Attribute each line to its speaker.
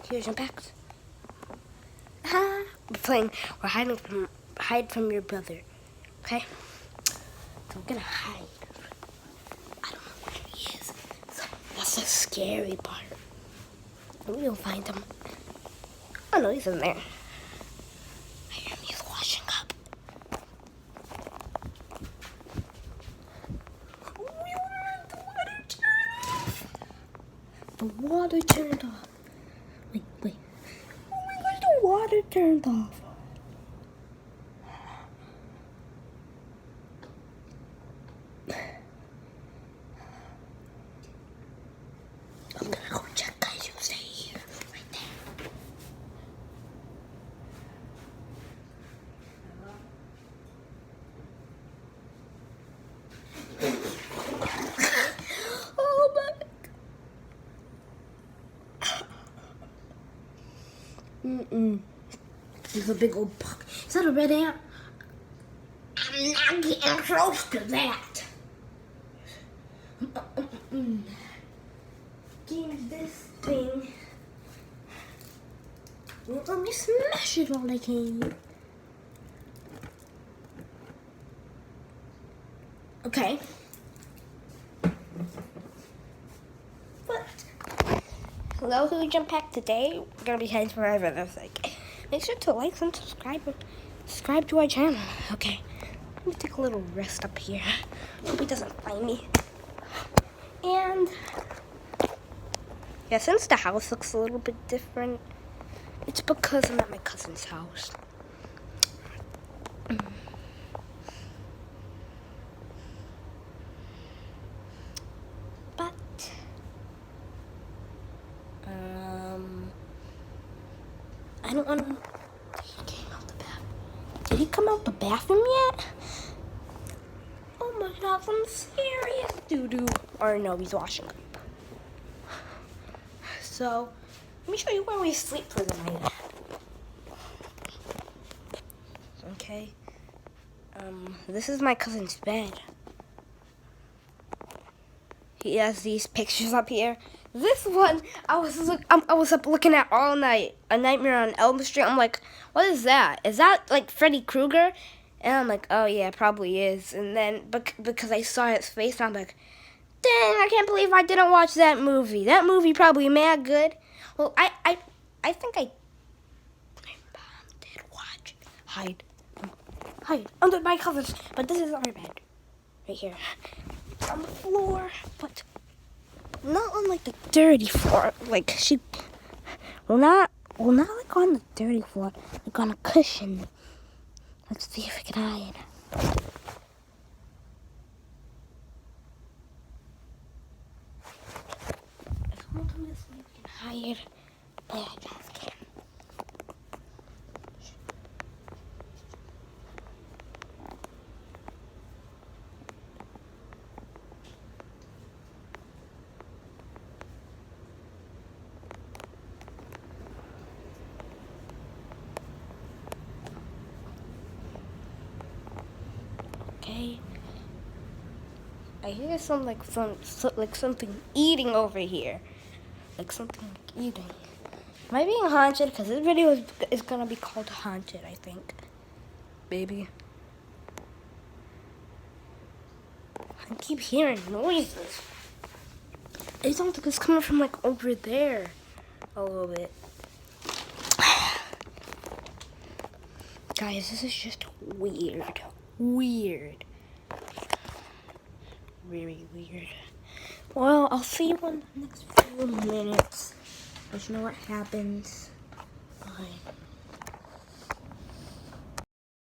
Speaker 1: Here's impact. We're hide from your brother. Okay? So we're gonna hide. I don't know where he is. So that's the scary part. We'll find him. Oh no, he's in there. I hear him, he's washing up. The water turned off. Wait. Oh my gosh, the water turned off. I'm gonna go check, guys. You stay here, right there. Oh my. There's a big old bug. Is that a red ant? I'm not getting close to that. Change this thing. Let me smash it while I can. Okay. But hello, who jump pack today? We're gonna be hiding for my brother's like. Make sure to like and subscribe to our channel. Okay. Let me take a little rest up here. Hope he doesn't find me. And yeah, since the house looks a little bit different, it's because I'm at my cousin's house. But I don't know. Did he come out the bathroom yet? Oh my god, some serious doo-doo. Or no, he's washing up. So, let me show you where we sleep for the night. Okay. This is my cousin's bed. He has these pictures up here. This one, I was up looking at all night. A Nightmare on Elm Street. I'm like, what is that? Is that like Freddy Krueger? And I'm like, oh yeah, it probably is. And then because I saw his face, I'm like, dang, I can't believe I didn't watch that movie. That movie probably mad good. Well, I think my mom did watch Hide under my covers. But this is our bed right here. It's on the floor, but not on like the dirty floor. Like not like on the dirty floor. Like on a cushion. Let's see if we can hide. If someone comes to sleep, we can hide. But I just can't. Okay. I hear something eating over here. Like something eating. Am I being haunted? Because this video is gonna be called Haunted, I think. Baby. I keep hearing noises. It sounds like it's coming from like over there. A little bit. Guys, this is just weird. Very weird. Well, I'll see you in the next few minutes. Let you know what happens. Bye.